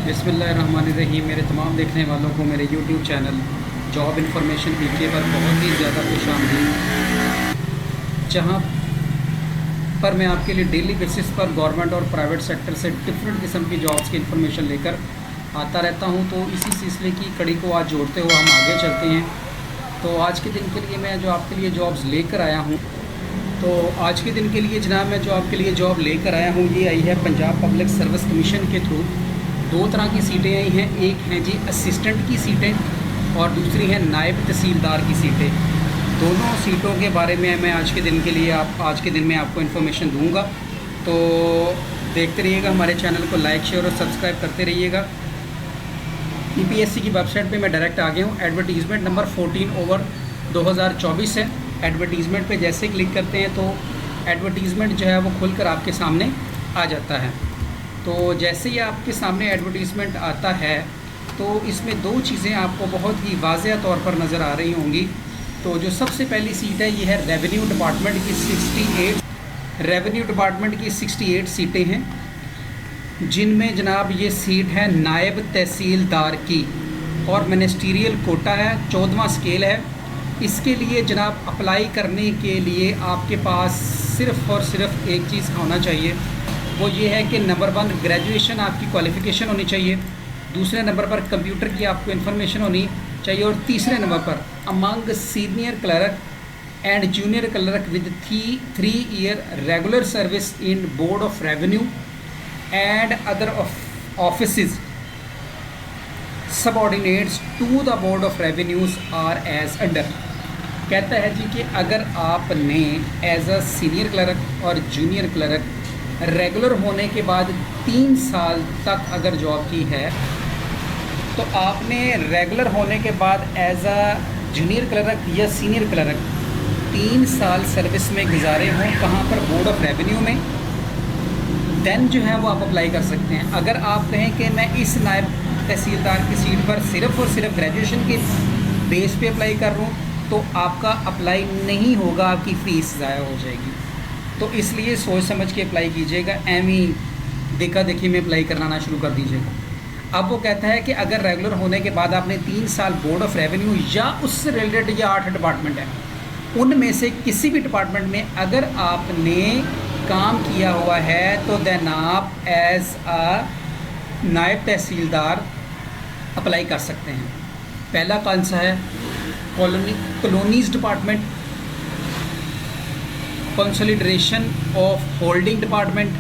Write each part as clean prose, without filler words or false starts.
बिस्मिल्लाहिर्रहमानिर्रहीम। मेरे तमाम देखने वालों को मेरे यूट्यूब चैनल जॉब इन्फॉर्मेशन पीके पर बहुत ही ज़्यादा खुशामदीद, जहाँ पर मैं आपके लिए डेली बेसिस पर गवर्नमेंट और प्राइवेट सेक्टर से डिफरेंट किस्म की जॉब्स की इन्फॉर्मेशन लेकर आता रहता हूँ। तो इसी सिलसिले की कड़ी को आज जोड़ते हुए हम आगे चलते हैं। तो आज के दिन के लिए मैं जो आपके लिए जॉब्स लेकर आया हूँ, तो आज के दिन के लिए जनाब मैं जो आपके लिए जॉब लेकर आया हूँ ये आई है पंजाब पब्लिक सर्विस कमीशन के थ्रू। दो तरह की सीटें आई हैं, एक हैं जी असिस्टेंट की सीटें और दूसरी है नायब तहसीलदार की सीटें। दोनों सीटों के बारे में मैं आज के दिन के लिए आज के दिन में आपको इन्फॉर्मेशन दूंगा। तो देखते रहिएगा, हमारे चैनल को लाइक शेयर और सब्सक्राइब करते रहिएगा। ईपीएससी की वेबसाइट पे मैं डायरेक्ट आ गया हूँ। एडवर्टीज़मेंट नंबर 14/2024 है। एडवर्टीज़मेंट पे जैसे क्लिक करते हैं तो एडवर्टीज़मेंट जो है वो खुलकर आपके सामने आ जाता है। तो जैसे ही आपके सामने एडवर्टीज़मेंट आता है तो इसमें दो चीज़ें आपको बहुत ही वाज़ेह तौर पर नज़र आ रही होंगी। तो जो सबसे पहली सीट है ये है रेवेन्यू डिपार्टमेंट की 68 सीटें हैं, जिनमें जनाब ये सीट है नायब तहसीलदार की और मिनिस्ट्रियल कोटा है, 14वां स्केल है। इसके लिए जनाब अप्लाई करने के लिए आपके पास सिर्फ़ और सिर्फ एक चीज़ होना चाहिए, वो ये है कि नंबर 1 ग्रेजुएशन आपकी क्वालिफ़िकेशन होनी चाहिए, दूसरे नंबर पर कंप्यूटर की आपको इन्फॉर्मेशन होनी चाहिए और तीसरे नंबर पर among senior clerk and junior clerk with 3 year regular service in board of revenue and other offices subordinates to the board of revenues are as under. कहता है जी कि अगर आपने एज अ सीनियर क्लर्क और जूनियर क्लर्क रेगुलर होने के बाद 3 साल तक अगर जॉब की है, तो आपने रेगुलर होने के बाद एज अ जूनियर क्लर्क या सीनियर क्लर्क 3 साल सर्विस में गुजारे हों, कहाँ पर, बोर्ड ऑफ रेवेन्यू में, देन जो है वो आप अप्लाई कर सकते हैं। अगर आप कहें कि मैं इस नायब तहसीलदार की सीट पर सिर्फ़ और सिर्फ ग्रेजुएशन के बेस पे अप्लाई कर रहा हूँ तो आपका अप्लाई नहीं होगा, आपकी फ़ीस ज़ाया हो जाएगी। तो इसलिए सोच समझ के अप्लाई कीजिएगा, एमी देखा देखी में अप्लाई करना ना शुरू कर दीजिएगा। अब वो कहता है कि अगर रेगुलर होने के बाद आपने 3 साल बोर्ड ऑफ रेवेन्यू या उससे रिलेटेड या 8 डिपार्टमेंट है उनमें से किसी भी डिपार्टमेंट में अगर आपने काम किया हुआ है तो देन आप एज अ नायब तहसीलदार अप्लाई कर सकते हैं। पहला कौन सा है? Colonies department, consolidation of holding department,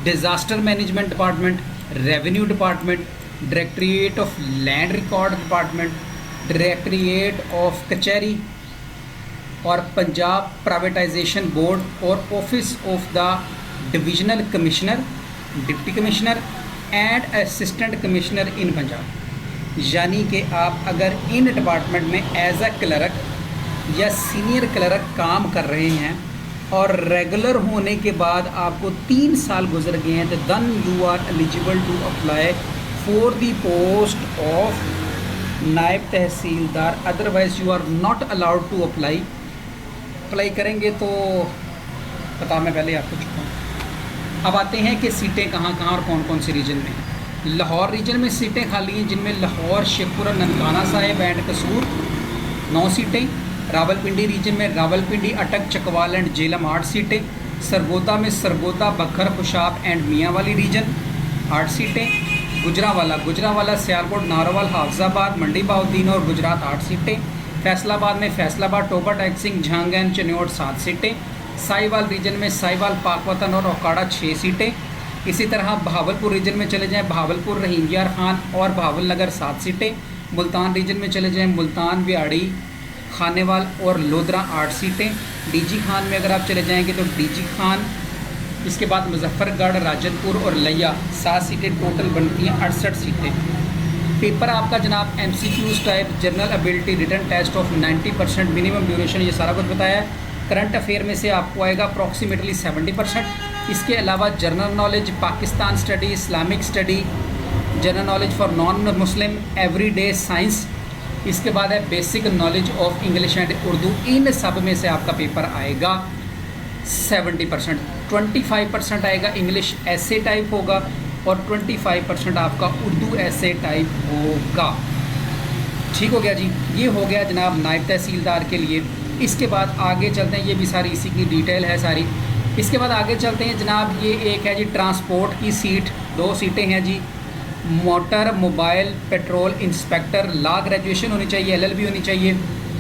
disaster management department, revenue department, directorate of land record department, directorate of कचहरी और पंजाब प्राइवेटाइजेशन बोर्ड और office of the divisional commissioner, deputy commissioner and assistant commissioner इन पंजाब। यानी कि आप अगर इन डिपार्टमेंट में as a clerk या senior clerk काम कर रहे हैं और रेगुलर होने के बाद आपको 3 साल गुजर गए हैं, तो then you are eligible to apply for the post of नायब तहसीलदार, otherwise you are not allowed to apply. Apply करेंगे तो पता मैं पहले आपको चुका हूँ। अब आते हैं कि सीटें कहाँ कहाँ और कौन कौन से रीजन में हैं। लाहौर रीजन में सीटें खाली हैं, जिनमें लाहौर, शेखपुरा, ननकाना साहिब एंड कसूर 9 सीटें। रावलपिंडी रीजन में रावलपिंडी, अटक, चकवाल एंड जेलम 8 सीटें। सरगोदा में सरगोदा, बखर, खुशाब एंड मियांवाली रीजन 8 सीटें। गुजरावाला, सियालकोट, नारोवाल, हाफजाबाद, मंडी बाउद्दीन और गुजरात 8 सीटें। फैसलाबाद में फैसलाबाद, टोबा, टैक्सिंग, झांग एंड चन्योट 7 सीटें। साहिवाल रीजन में साहिवाल, पाकवतन और ओकाड़ा 6 सीटें। इसी तरह बहावलपुर रीजन में चले जाएँ, बहावलपुर, रहीम यार खान और बहावल नगर 7 सीटें। मुल्तान रीजन में चले जाएँ, मुल्तान, बिहाड़ी, खानेवाल और लोधरा 8 सीटें। डीजी खान में अगर आप चले जाएंगे तो डीजी खान, इसके बाद मुजफ्फरगढ़, राजनपुर और लिया 7 सीटें टोटल बनती हैं 68 सीटें। पेपर आपका जनाब MCQs type, general ability, written test of 90%, minimum duration, ये सारा कुछ बताया है। करंट अफेयर में से आपको आएगा अप्रॉक्सीमेटली 70%। इसके अलावा general knowledge, Pakistan study, Islamic study, general knowledge for non Muslim, everyday science, इसके बाद है basic knowledge of English and Urdu. इन सब में से आपका पेपर आएगा 70%। 25% आएगा इंग्लिश ऐसे टाइप होगा और 25% आपका उर्दू ऐसे टाइप होगा। ठीक हो गया जी, ये हो गया जनाब नायब तहसीलदार के लिए। इसके बाद आगे चलते हैं, ये भी सारी इसी की डिटेल है सारी। इसके बाद आगे चलते हैं जनाब, ये एक है जी ट्रांसपोर्ट की सीट, 2 सीटें हैं जी। Motor mobile petrol inspector, law graduation होनी चाहिए, LLB होनी चाहिए,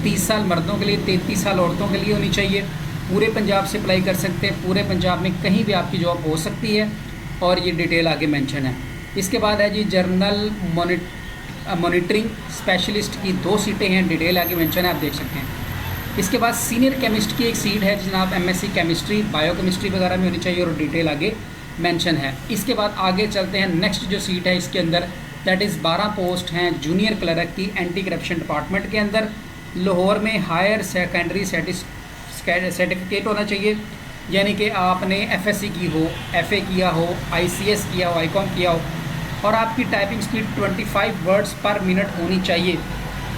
30 साल मर्दों के लिए, 33 साल औरतों के लिए होनी चाहिए। पूरे पंजाब से अप्लाई कर सकते हैं, पूरे पंजाब में कहीं भी आपकी जॉब हो सकती है, और ये डिटेल आगे मेंशन है। इसके बाद है जी जर्नल मॉनिटरिंग स्पेशलिस्ट की 2 सीटें हैं, डिटेल आगे मेंशन है, आप देख सकते हैं। इसके बाद सीनियर केमिस्ट की एक सीट है जनाब, MSc केमिस्ट्री बायोकेमिस्ट्री वगैरह में होनी चाहिए, और डिटेल आगे मेंशन है। इसके बाद आगे चलते हैं, नेक्स्ट जो सीट है इसके अंदर दैट इज़ 12 पोस्ट हैं जूनियर क्लर्क की एंटी करप्शन डिपार्टमेंट के अंदर। लाहौर में हायर सेकेंडरी सर्टिफिकेट होना चाहिए, यानी कि आपने FSc की हो, FA किया हो, ICS किया हो, ICOM किया हो, और आपकी टाइपिंग स्पीड 25 वर्ड्स पर मिनट होनी चाहिए,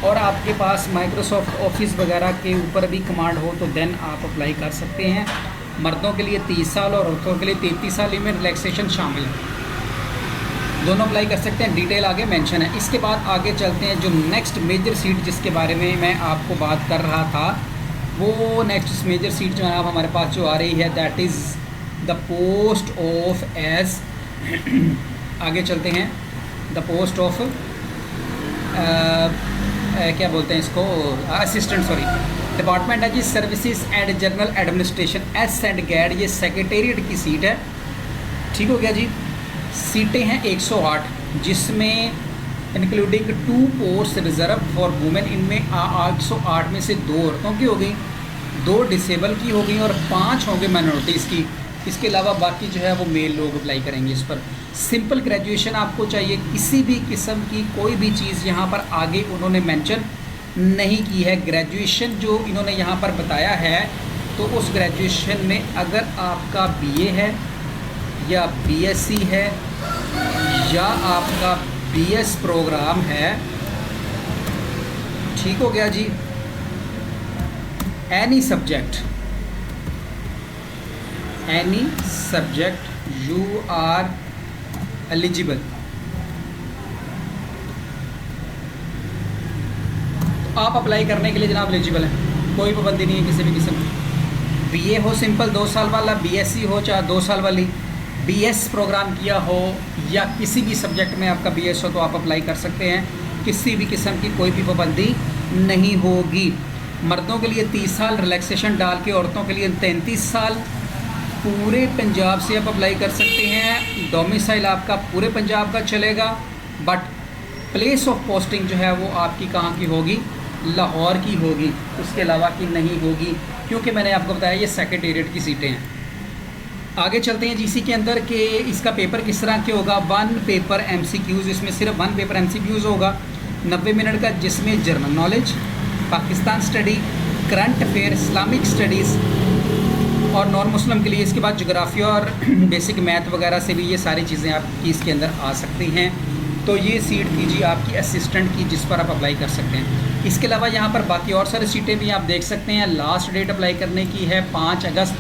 और आपके पास माइक्रोसॉफ्ट ऑफिस वगैरह के ऊपर भी कमांड हो, तो देन आप अप्लाई कर सकते हैं। मर्दों के लिए 30 साल और औरतों के लिए 33 साल में रिलैक्सेशन शामिल है, दोनों अप्लाई कर सकते हैं, डिटेल आगे मेंशन है। इसके बाद आगे चलते हैं, जो नेक्स्ट मेजर सीट जिसके बारे में मैं आपको बात कर रहा था, वो नेक्स्ट मेजर सीट जो है आप हमारे पास जो आ रही है that is the post of age आगे चलते हैं, द पोस्ट ऑफ क्या बोलते हैं इसको, असिस्टेंट डिपार्टमेंट है जी services and general administration, S&GAD, ये सेक्रेटेरिएट की सीट है। ठीक हो गया जी। सीटें हैं 108, जिसमें including 2 post reserve for women, इनमें 108 में से 2 औरतों की हो गई, 2 डिसेबल की हो गई, और 5 होंगे माइनॉरिटीज़ की। इसके अलावा बाकी जो है वो मेल लोग अप्लाई करेंगे इस पर। सिंपल ग्रेजुएशन आपको चाहिए, किसी भी किस्म की कोई भी चीज़ यहाँ पर आगे उन्होंने मेंशन नहीं की है। ग्रेजुएशन जो इन्होंने यहाँ पर बताया है, तो उस ग्रेजुएशन में अगर आपका BA है या BSc है या आपका BS प्रोग्राम है, ठीक हो गया जी, any subject you are eligible, तो आप अप्लाई करने के लिए जनाब एलिजिबल हैं, कोई पाबंदी नहीं है किसी भी किस्म की। BA हो सिंपल 2 साल वाला, BSc हो चाहे 2 साल वाली, BS प्रोग्राम किया हो या किसी भी सब्जेक्ट में आपका BS हो, तो आप अप्लाई कर सकते हैं, किसी भी किस्म की कोई भी पाबंदी नहीं होगी। मर्दों के लिए 30 साल रिलैक्सेशन डाल के, औरतों के लिए 33 साल। पूरे पंजाब से आप अप्लाई कर सकते हैं, डोमिसाइल आपका पूरे पंजाब का चलेगा, बट प्लेस ऑफ पोस्टिंग जो है वो आपकी कहाँ की होगी, लाहौर की होगी, उसके अलावा की नहीं होगी, क्योंकि मैंने आपको बताया ये सेक्रेटेरिएट की सीटें हैं। आगे चलते हैं GC के अंदर कि इसका पेपर किस तरह के होगा। 1 पेपर MCQs, इसमें सिर्फ 1 पेपर MCQs होगा 90 मिनट का, जिसमें general knowledge, Pakistan study, current affair, Islamic studies और नॉन मुस्लिम के लिए। इसके बाद जोग्राफी और बेसिक मैथ वगैरह से भी ये सारी चीज़ें आपकी इसके अंदर आ सकती हैं। तो ये सीट थी जी आपकी असिस्टेंट की, जिस पर आप अप्लाई कर सकते हैं। इसके अलावा यहाँ पर बाकी और सारी सीटें भी आप देख सकते हैं। लास्ट डेट अप्लाई करने की है 5 अगस्त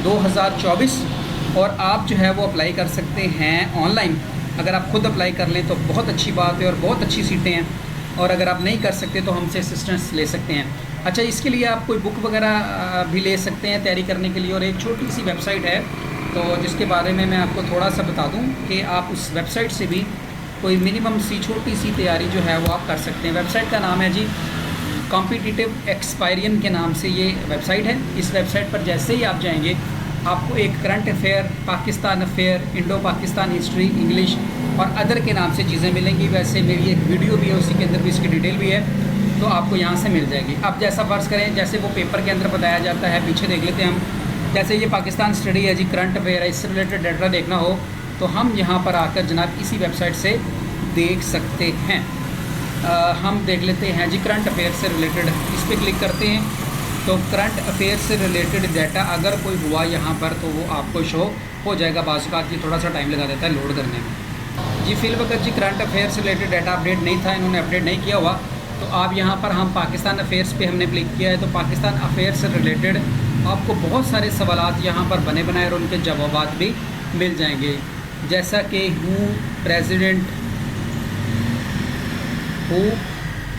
2024, और आप जो है वो अप्लाई कर सकते हैं ऑनलाइन। अगर आप खुद अप्लाई कर लें तो बहुत अच्छी बात है और बहुत अच्छी सीटें हैं, और अगर आप नहीं कर सकते तो हमसे असिस्टेंस ले सकते हैं। अच्छा, इसके लिए आप कोई बुक वगैरह भी ले सकते हैं तैयारी करने के लिए, और एक छोटी सी वेबसाइट है तो जिसके बारे में मैं आपको थोड़ा सा बता दूं कि आप उस वेबसाइट से भी कोई मिनिमम सी छोटी सी तैयारी जो है वो आप कर सकते हैं। वेबसाइट का नाम है जी कॉम्पिटिटिव एक्सपायरियन के नाम से ये वेबसाइट है। इस वेबसाइट पर जैसे ही आप जाएंगे आपको एक current affair, Pakistan affair, Indo Pakistan history, English और अदर के नाम से चीज़ें मिलेंगी। वैसे मेरी एक वीडियो भी है, उसी के अंदर भी इसकी डिटेल भी है, तो आपको यहाँ से मिल जाएगी। अब जैसा फ़र्ज़ करें जैसे वो पेपर के अंदर बताया जाता है, पीछे देख लेते हैं हम। जैसे ये पाकिस्तान स्टडी है जी, करंट अफेयर है, इससे रिलेटेड डाटा देखना हो तो हम यहाँ पर आकर जनाब इसी वेबसाइट से देख सकते हैं। हम देख लेते हैं जी करंट अफेयर से रिलेटेड, इस पर क्लिक करते हैं तो करंट अफेयर से रिलेटेड डाटा अगर कोई हुआ यहाँ पर तो वो आपको शो हो जाएगा। बाज़ औक़ात ये थोड़ा सा टाइम लगा देता है लोड करने में जी। फिल वक्त जी करंट अफेयर से रिलेटेड डाटा अपडेट नहीं था, इन्होंने अपडेट नहीं किया हुआ, तो आप यहाँ पर हम पाकिस्तान अफेयर्स पे हमने क्लिक किया है तो पाकिस्तान अफेयर से रिलेटेड आपको बहुत सारे सवालात यहाँ पर बने बनाए और उनके जवाबात भी मिल जाएंगे। जैसा कि who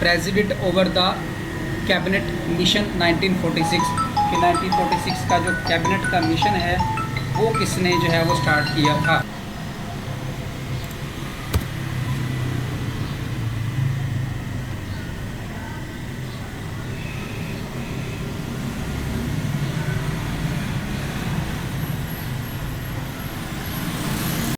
president over the cabinet mission 1946 कि 1946 का जो कैबिनेट का मिशन है वो किसने जो है वो स्टार्ट किया था।